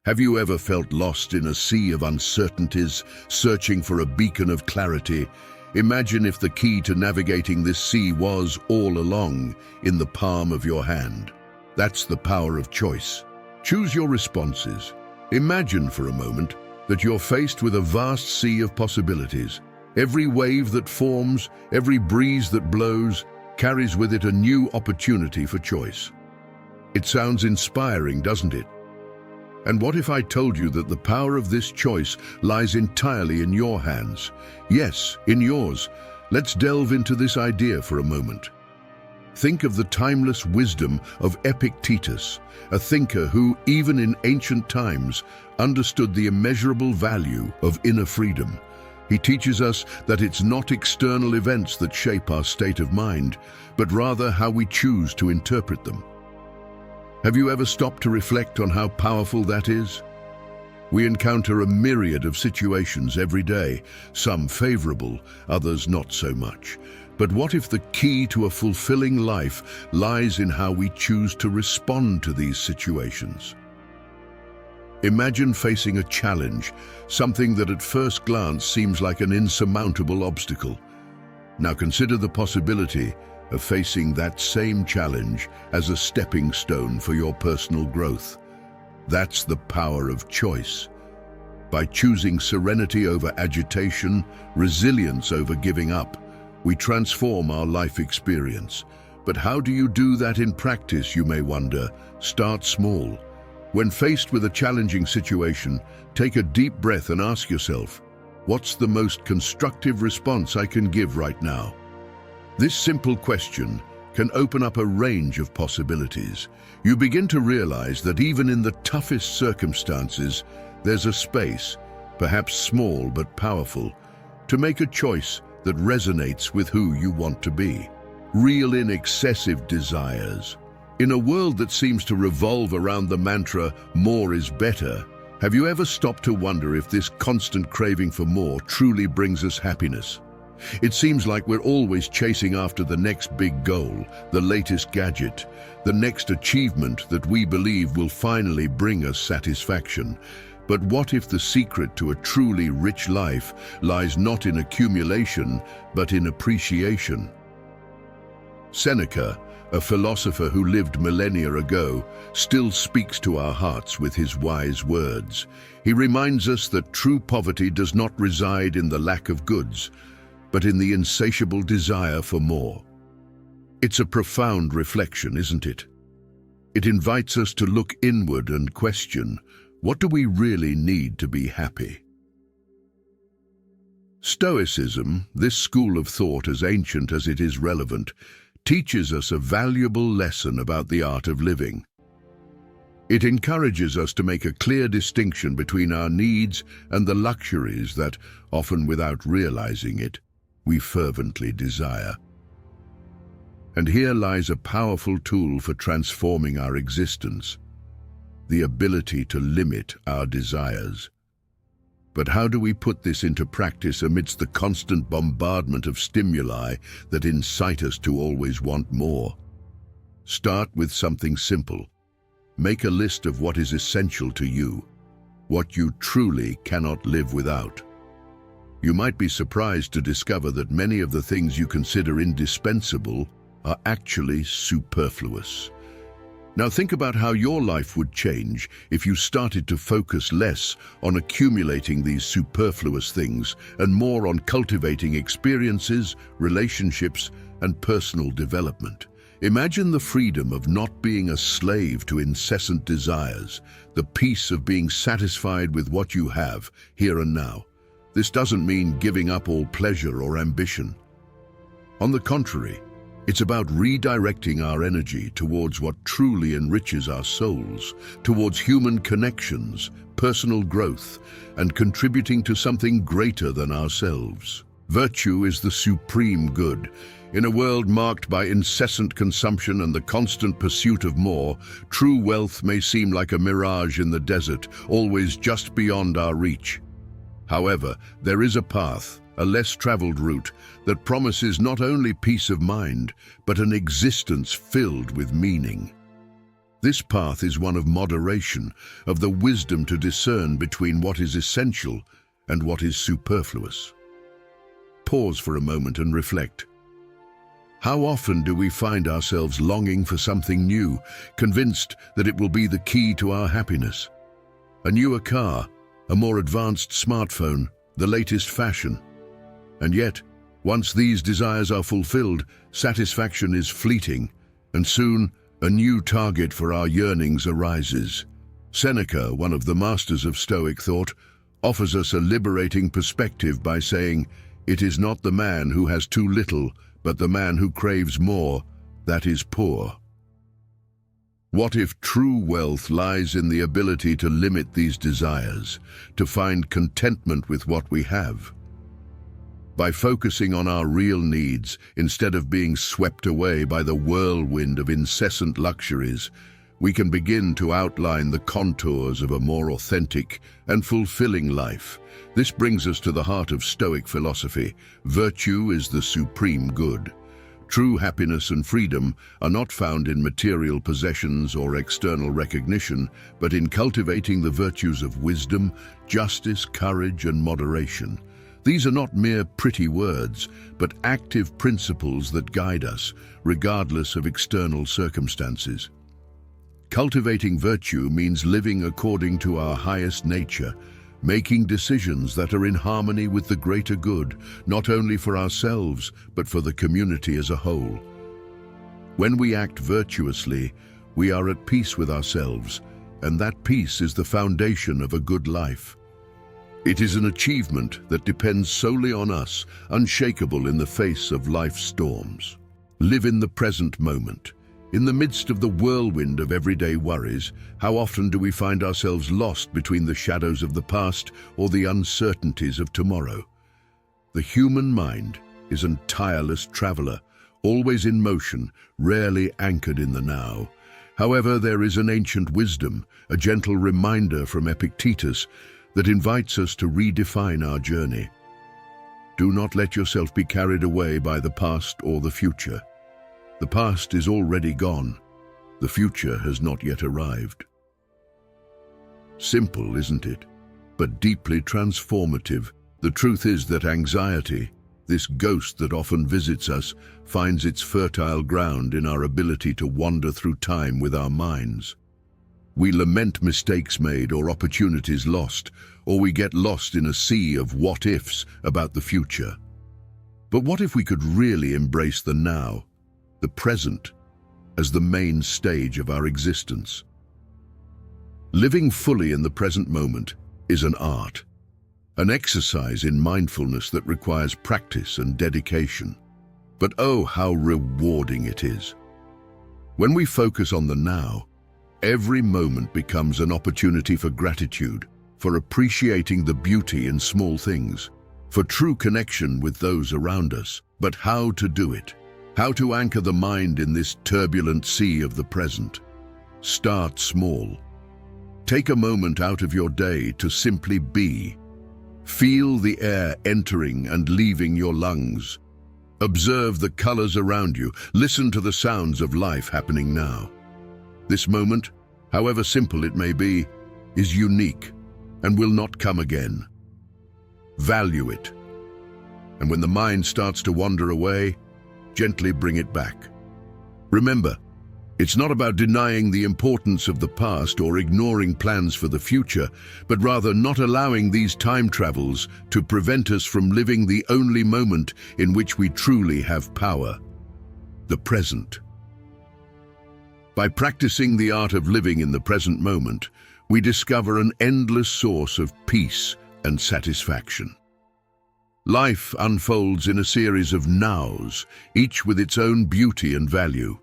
Have you ever felt lost in a sea of uncertainties, searching for a beacon of clarity? Imagine if the key to navigating this sea was, all along, in the palm of your hand. That's the power of choice. Choose your responses. Imagine for a moment that you're faced with a vast sea of possibilities. Every wave that forms, every breeze that blows, carries with it a new opportunity for choice. It sounds inspiring, doesn't it? And what if I told you that the power of this choice lies entirely in your hands? Yes, in yours. Let's delve into this idea for a moment. Think of the timeless wisdom of Epictetus, a thinker who, even in ancient times, understood the immeasurable value of inner freedom. He teaches us that it's not external events that shape our state of mind, but rather how we choose to interpret them. Have you ever stopped to reflect on how powerful that is? We encounter a myriad of situations every day, some favorable, others not so much. But what if the key to a fulfilling life lies in how we choose to respond to these situations? Imagine facing a challenge, something that at first glance seems like an insurmountable obstacle. Now consider the possibility of facing that same challenge as a stepping stone for your personal growth. That's the power of choice. By choosing serenity over agitation, resilience over giving up, we transform our life experience. But how do you do that in practice, you may wonder? Start small. When faced with a challenging situation, take a deep breath and ask yourself, what's the most constructive response I can give right now? This simple question can open up a range of possibilities. You begin to realize that even in the toughest circumstances, there's a space, perhaps small but powerful, to make a choice that resonates with who you want to be. Reel in excessive desires. In a world that seems to revolve around the mantra, more is better, have you ever stopped to wonder if this constant craving for more truly brings us happiness? It seems like we're always chasing after the next big goal, the latest gadget, the next achievement that we believe will finally bring us satisfaction. But what if the secret to a truly rich life lies not in accumulation, but in appreciation? Seneca, a philosopher who lived millennia ago, still speaks to our hearts with his wise words. He reminds us that true poverty does not reside in the lack of goods, but in the insatiable desire for more. It's a profound reflection, isn't it? It invites us to look inward and question, what do we really need to be happy? Stoicism, this school of thought as ancient as it is relevant, teaches us a valuable lesson about the art of living. It encourages us to make a clear distinction between our needs and the luxuries that, often without realizing it, we fervently desire. And here lies a powerful tool for transforming our existence, the ability to limit our desires. But how do we put this into practice amidst the constant bombardment of stimuli that incite us to always want more? Start with something simple. Make a list of what is essential to you, what you truly cannot live without. You might be surprised to discover that many of the things you consider indispensable are actually superfluous. Now think about how your life would change if you started to focus less on accumulating these superfluous things and more on cultivating experiences, relationships, and personal development. Imagine the freedom of not being a slave to incessant desires, the peace of being satisfied with what you have, here and now. This doesn't mean giving up all pleasure or ambition. On the contrary, it's about redirecting our energy towards what truly enriches our souls, towards human connections, personal growth, and contributing to something greater than ourselves. Virtue is the supreme good. In a world marked by incessant consumption and the constant pursuit of more, true wealth may seem like a mirage in the desert, always just beyond our reach. However, there is a path, a less traveled route, that promises not only peace of mind, but an existence filled with meaning. This path is one of moderation, of the wisdom to discern between what is essential and what is superfluous. Pause for a moment and reflect. How often do we find ourselves longing for something new, convinced that it will be the key to our happiness? A newer car, a more advanced smartphone, the latest fashion. And yet, once these desires are fulfilled, satisfaction is fleeting, and soon a new target for our yearnings arises. Seneca, one of the masters of Stoic thought, offers us a liberating perspective by saying, "It is not the man who has too little, but the man who craves more, that is poor." What if true wealth lies in the ability to limit these desires, to find contentment with what we have? By focusing on our real needs, instead of being swept away by the whirlwind of incessant luxuries, we can begin to outline the contours of a more authentic and fulfilling life. This brings us to the heart of Stoic philosophy. Virtue is the supreme good. True happiness and freedom are not found in material possessions or external recognition, but in cultivating the virtues of wisdom, justice, courage, and moderation. These are not mere pretty words, but active principles that guide us, regardless of external circumstances. Cultivating virtue means living according to our highest nature, making decisions that are in harmony with the greater good, not only for ourselves, but for the community as a whole. When we act virtuously, we are at peace with ourselves, and that peace is the foundation of a good life. It is an achievement that depends solely on us, unshakable in the face of life's storms. Live in the present moment. In the midst of the whirlwind of everyday worries, how often do we find ourselves lost between the shadows of the past or the uncertainties of tomorrow? The human mind is a tireless traveler, always in motion, rarely anchored in the now. However, there is an ancient wisdom, a gentle reminder from Epictetus, that invites us to redefine our journey. Do not let yourself be carried away by the past or the future. The past is already gone. The future has not yet arrived. Simple, isn't it? But deeply transformative. The truth is that anxiety, this ghost that often visits us, finds its fertile ground in our ability to wander through time with our minds. We lament mistakes made or opportunities lost, or we get lost in a sea of what-ifs about the future. But what if we could really embrace the now, the present, as the main stage of our existence? Living fully in the present moment is an art, an exercise in mindfulness that requires practice and dedication. But oh, how rewarding it is. When we focus on the now, every moment becomes an opportunity for gratitude, for appreciating the beauty in small things, for true connection with those around us. But how to do it? How to anchor the mind in this turbulent sea of the present? Start small. Take a moment out of your day to simply be. Feel the air entering and leaving your lungs. Observe the colors around you. Listen to the sounds of life happening now. This moment, however simple it may be, is unique and will not come again. Value it. And when the mind starts to wander away, gently bring it back. Remember, it's not about denying the importance of the past or ignoring plans for the future, but rather not allowing these time travels to prevent us from living the only moment in which we truly have power, the present. By practicing the art of living in the present moment, we discover an endless source of peace and satisfaction. Life unfolds in a series of nows, each with its own beauty and value.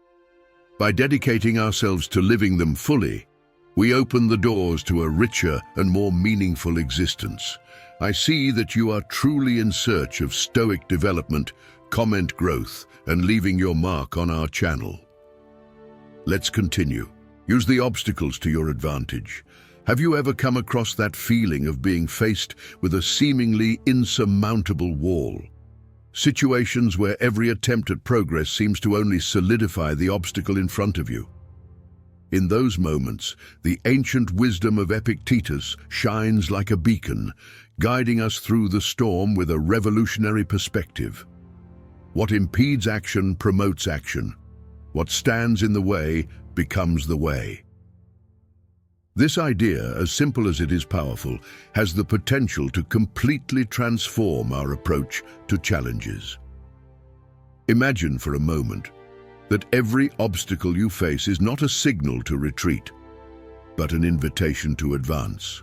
By dedicating ourselves to living them fully, we open the doors to a richer and more meaningful existence. I see that you are truly in search of Stoic development, comment growth, and leaving your mark on our channel. Let's continue. Use the obstacles to your advantage. Have you ever come across that feeling of being faced with a seemingly insurmountable wall? Situations where every attempt at progress seems to only solidify the obstacle in front of you. In those moments, the ancient wisdom of Epictetus shines like a beacon, guiding us through the storm with a revolutionary perspective. What impedes action promotes action. What stands in the way becomes the way. This idea, as simple as it is powerful, has the potential to completely transform our approach to challenges. Imagine for a moment that every obstacle you face is not a signal to retreat, but an invitation to advance.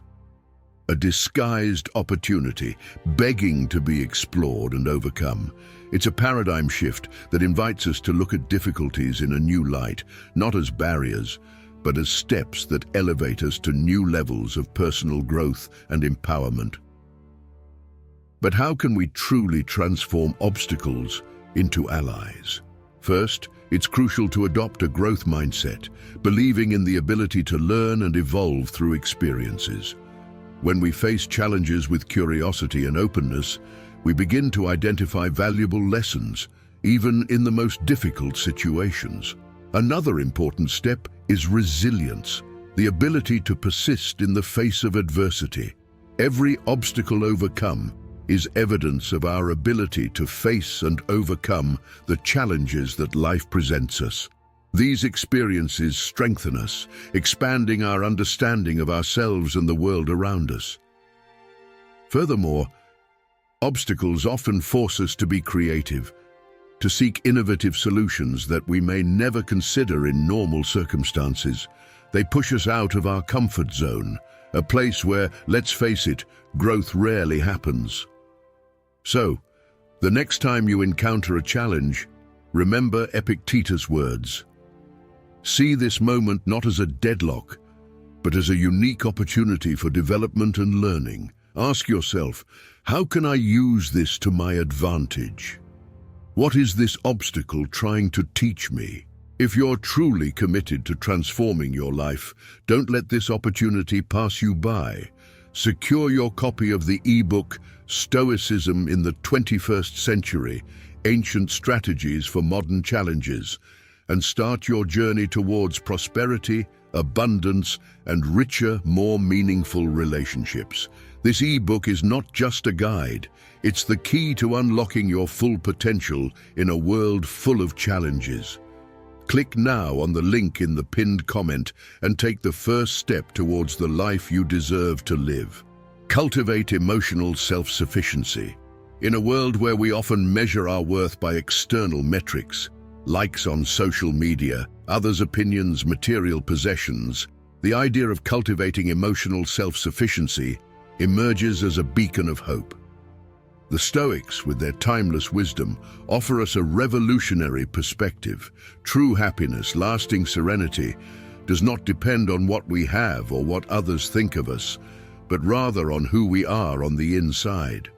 A disguised opportunity, begging to be explored and overcome. It's a paradigm shift that invites us to look at difficulties in a new light, not as barriers, but as steps that elevate us to new levels of personal growth and empowerment. But how can we truly transform obstacles into allies? First, it's crucial to adopt a growth mindset, believing in the ability to learn and evolve through experiences. When we face challenges with curiosity and openness, we begin to identify valuable lessons, even in the most difficult situations. Another important step is resilience, the ability to persist in the face of adversity. Every obstacle overcome is evidence of our ability to face and overcome the challenges that life presents us. These experiences strengthen us, expanding our understanding of ourselves and the world around us. Furthermore, obstacles often force us to be creative, to seek innovative solutions that we may never consider in normal circumstances. They push us out of our comfort zone, a place where, let's face it, growth rarely happens. So, the next time you encounter a challenge, remember Epictetus' words. See this moment not as a deadlock, but as a unique opportunity for development and learning. Ask yourself, how can I use this to my advantage? What is this obstacle trying to teach me? If you're truly committed to transforming your life, don't let this opportunity pass you by. Secure your copy of the ebook, Stoicism in the 21st Century, Ancient Strategies for Modern Challenges, and start your journey towards prosperity, abundance, and richer, more meaningful relationships. This ebook is not just a guide, it's the key to unlocking your full potential in a world full of challenges. Click now on the link in the pinned comment and take the first step towards the life you deserve to live. Cultivate emotional self-sufficiency. In a world where we often measure our worth by external metrics, likes on social media, others' opinions, material possessions, the idea of cultivating emotional self-sufficiency emerges as a beacon of hope. The Stoics, with their timeless wisdom, offer us a revolutionary perspective. True happiness, lasting serenity, does not depend on what we have or what others think of us, but rather on who we are on the inside.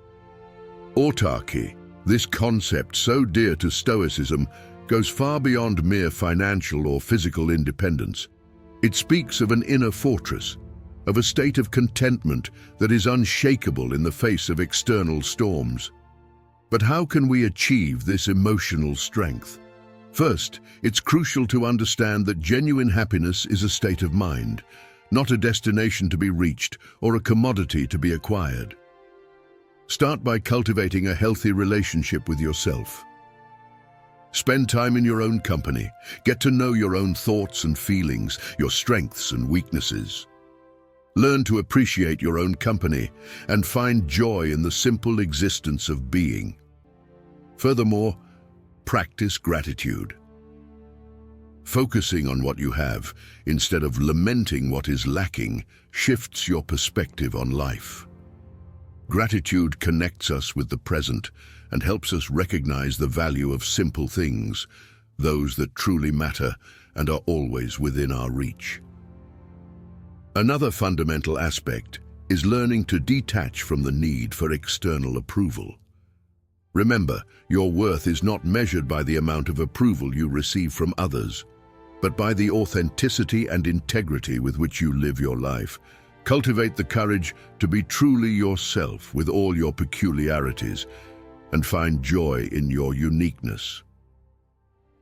Autarky, this concept so dear to Stoicism, goes far beyond mere financial or physical independence. It speaks of an inner fortress, of a state of contentment that is unshakable in the face of external storms. But how can we achieve this emotional strength? First, it's crucial to understand that genuine happiness is a state of mind, not a destination to be reached or a commodity to be acquired. Start by cultivating a healthy relationship with yourself. Spend time in your own company. Get to know your own thoughts and feelings, your strengths and weaknesses. Learn to appreciate your own company and find joy in the simple existence of being. Furthermore, practice gratitude. Focusing on what you have instead of lamenting what is lacking shifts your perspective on life. Gratitude connects us with the present and helps us recognize the value of simple things, those that truly matter and are always within our reach. Another fundamental aspect is learning to detach from the need for external approval. Remember, your worth is not measured by the amount of approval you receive from others, but by the authenticity and integrity with which you live your life. Cultivate the courage to be truly yourself with all your peculiarities and find joy in your uniqueness.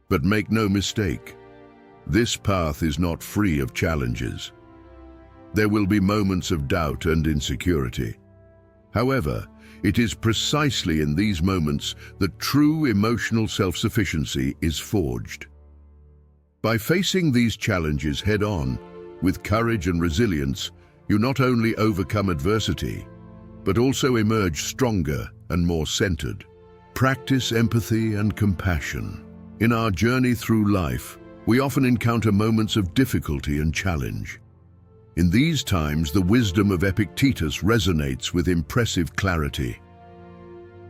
But make no mistake, This path is not free of challenges. There will be moments of doubt and insecurity. However, it is precisely in these moments that true emotional self-sufficiency is forged. By facing these challenges head-on, with courage and resilience, you not only overcome adversity, but also emerge stronger and more centered. Practice empathy and compassion. In our journey through life, we often encounter moments of difficulty and challenge. In these times, the wisdom of Epictetus resonates with impressive clarity.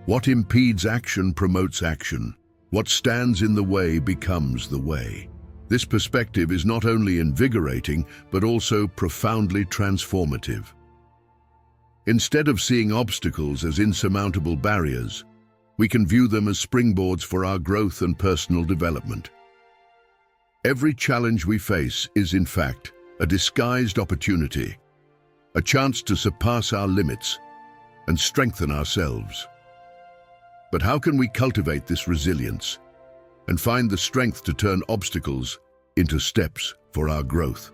What impedes action promotes action. What stands in the way becomes the way. This perspective is not only invigorating, but also profoundly transformative. Instead of seeing obstacles as insurmountable barriers, we can view them as springboards for our growth and personal development. Every challenge we face is, in fact, a disguised opportunity, a chance to surpass our limits and strengthen ourselves. But how can we cultivate this resilience and find the strength to turn obstacles into steps for our growth?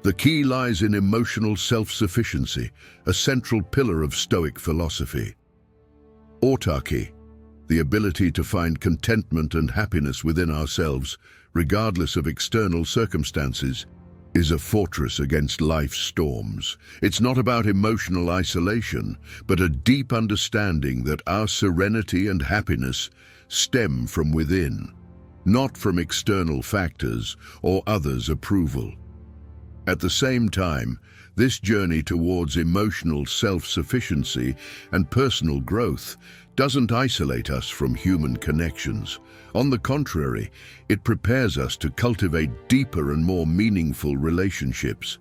The key lies in emotional self-sufficiency, a central pillar of Stoic philosophy. Autarky, the ability to find contentment and happiness within ourselves, regardless of external circumstances, is a fortress against life's storms. It's not about emotional isolation, but a deep understanding that our serenity and happiness stem from within, not from external factors or others' approval. At the same time, this journey towards emotional self-sufficiency and personal growth doesn't isolate us from human connections. On the contrary, it prepares us to cultivate deeper and more meaningful relationships.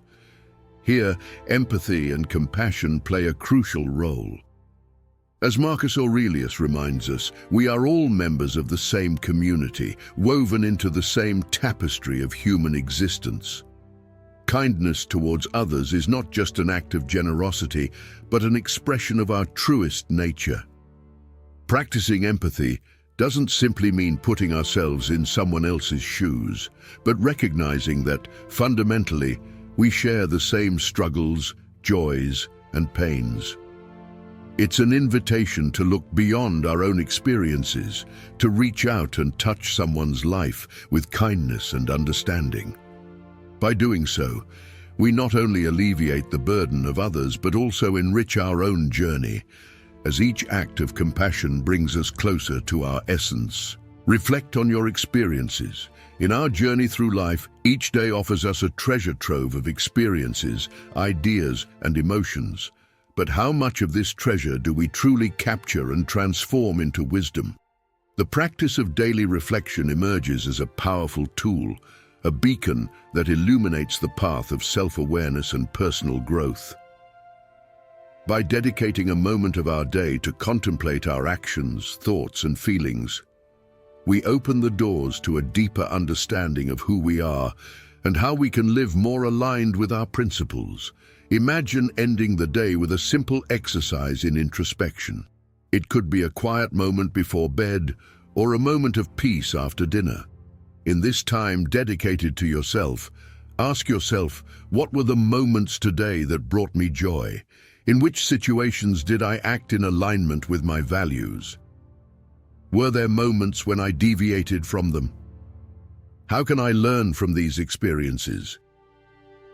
Here, empathy and compassion play a crucial role. As Marcus Aurelius reminds us, we are all members of the same community, woven into the same tapestry of human existence. Kindness towards others is not just an act of generosity, but an expression of our truest nature. Practicing empathy doesn't simply mean putting ourselves in someone else's shoes, but recognizing that, fundamentally, we share the same struggles, joys, and pains. It's an invitation to look beyond our own experiences, to reach out and touch someone's life with kindness and understanding. By doing so, we not only alleviate the burden of others, but also enrich our own journey, as each act of compassion brings us closer to our essence. Reflect on your experiences. In our journey through life, each day offers us a treasure trove of experiences, ideas, and emotions. But how much of this treasure do we truly capture and transform into wisdom? The practice of daily reflection emerges as a powerful tool, a beacon that illuminates the path of self-awareness and personal growth. By dedicating a moment of our day to contemplate our actions, thoughts, and feelings, we open the doors to a deeper understanding of who we are and how we can live more aligned with our principles. Imagine ending the day with a simple exercise in introspection. It could be a quiet moment before bed or a moment of peace after dinner. In this time dedicated to yourself, ask yourself, what were the moments today that brought me joy? In which situations did I act in alignment with my values? Were there moments when I deviated from them? How can I learn from these experiences?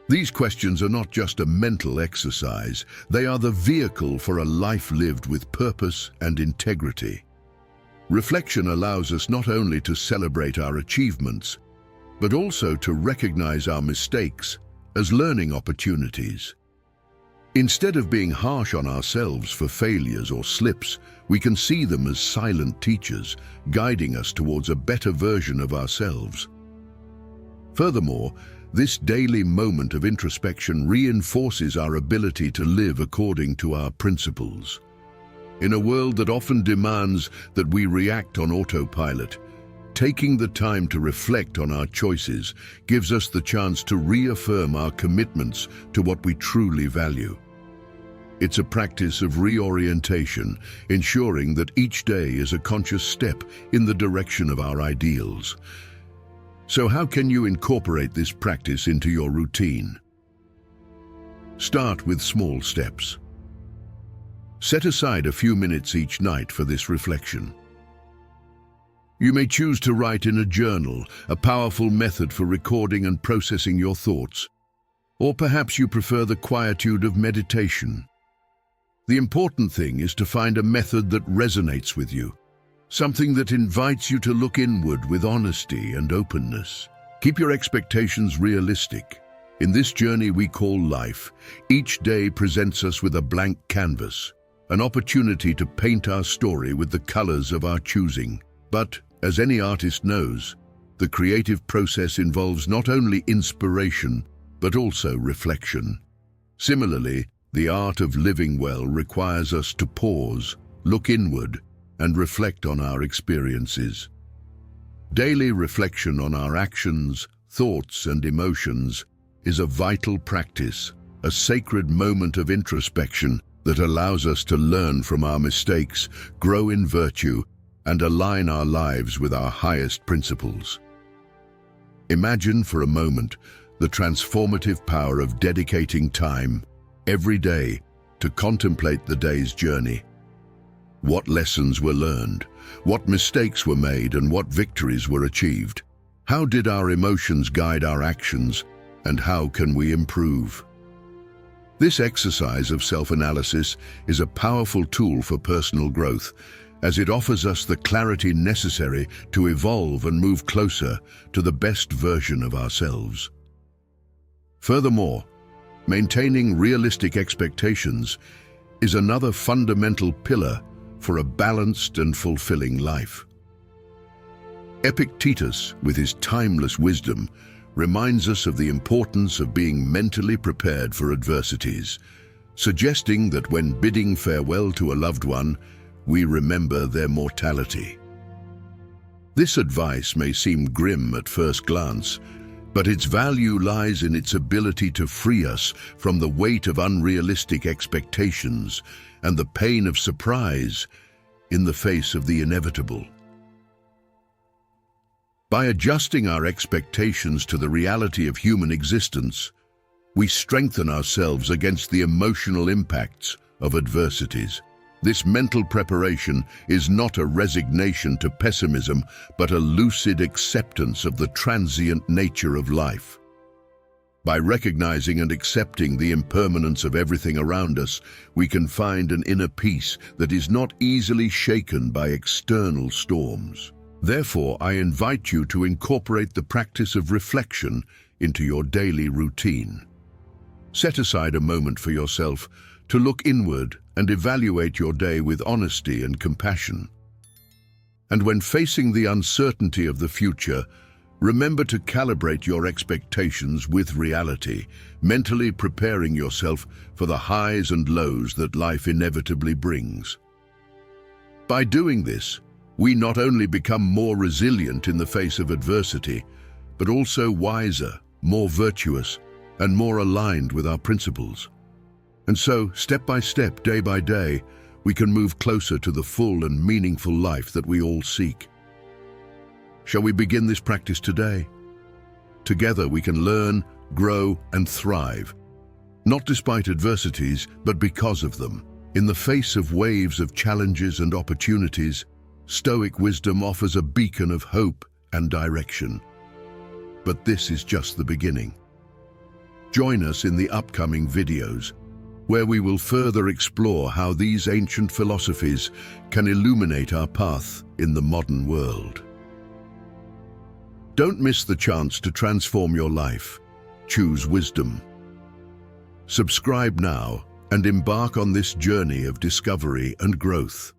These questions are not just a mental exercise, they are the vehicle for a life lived with purpose and integrity. Reflection allows us not only to celebrate our achievements, but also to recognize our mistakes as learning opportunities. Instead of being harsh on ourselves for failures or slips, we can see them as silent teachers, guiding us towards a better version of ourselves. Furthermore, this daily moment of introspection reinforces our ability to live according to our principles. In a world that often demands that we react on autopilot, taking the time to reflect on our choices gives us the chance to reaffirm our commitments to what we truly value. It's a practice of reorientation, ensuring that each day is a conscious step in the direction of our ideals. So how can you incorporate this practice into your routine? Start with small steps. Set aside a few minutes each night for this reflection. You may choose to write in a journal, a powerful method for recording and processing your thoughts. Or perhaps you prefer the quietude of meditation. The important thing is to find a method that resonates with you, something that invites you to look inward with honesty and openness. Keep your expectations realistic. In this journey we call life, each day presents us with a blank canvas, an opportunity to paint our story with the colors of our choosing. But, as any artist knows, the creative process involves not only inspiration, but also reflection. Similarly, the art of living well requires us to pause, look inward, and reflect on our experiences. Daily reflection on our actions, thoughts, and emotions is a vital practice, a sacred moment of introspection that allows us to learn from our mistakes, grow in virtue, and align our lives with our highest principles. Imagine for a moment the transformative power of dedicating time every day to contemplate the day's journey. What lessons were learned, what mistakes were made, and what victories were achieved? How did our emotions guide our actions, and how can we improve? This exercise of self-analysis is a powerful tool for personal growth, as it offers us the clarity necessary to evolve and move closer to the best version of ourselves. Furthermore, maintaining realistic expectations is another fundamental pillar for a balanced and fulfilling life. Epictetus, with his timeless wisdom, reminds us of the importance of being mentally prepared for adversities, suggesting that when bidding farewell to a loved one, we remember their mortality. This advice may seem grim at first glance, but its value lies in its ability to free us from the weight of unrealistic expectations and the pain of surprise in the face of the inevitable. By adjusting our expectations to the reality of human existence, we strengthen ourselves against the emotional impacts of adversities. This mental preparation is not a resignation to pessimism, but a lucid acceptance of the transient nature of life. By recognizing and accepting the impermanence of everything around us, we can find an inner peace that is not easily shaken by external storms. Therefore, I invite you to incorporate the practice of reflection into your daily routine. Set aside a moment for yourself to look inward and evaluate your day with honesty and compassion. And when facing the uncertainty of the future, remember to calibrate your expectations with reality, mentally preparing yourself for the highs and lows that life inevitably brings. By doing this, we not only become more resilient in the face of adversity, but also wiser, more virtuous, and more aligned with our principles. And so, step by step, day by day, we can move closer to the full and meaningful life that we all seek. Shall we begin this practice today? Together we can learn, grow, and thrive, not despite adversities, but because of them. In the face of waves of challenges and opportunities, Stoic wisdom offers a beacon of hope and direction. But this is just the beginning. Join us in the upcoming videos, where we will further explore how these ancient philosophies can illuminate our path in the modern world. Don't miss the chance to transform your life. Choose wisdom. Subscribe now and embark on this journey of discovery and growth.